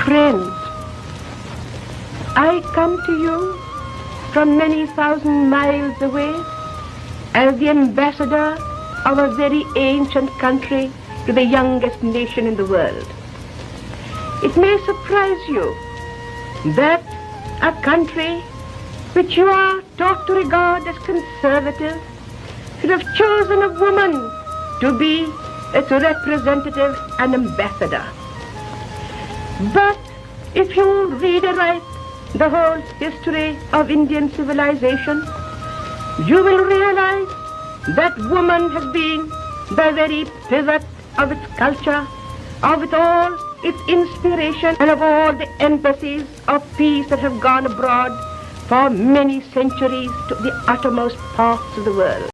Friends, I come to you from many thousand miles away as the ambassador of a very ancient country to the youngest nation in the world. It may surprise you that a country which you are taught to regard as conservative should have chosen a woman to be its representative and ambassador. But if you read aright the whole history of Indian civilization, you will realize that woman has been the very pivot of its culture, of it all, its inspiration, and of all the embassies of peace that have gone abroad for many centuries to the uttermost parts of the world.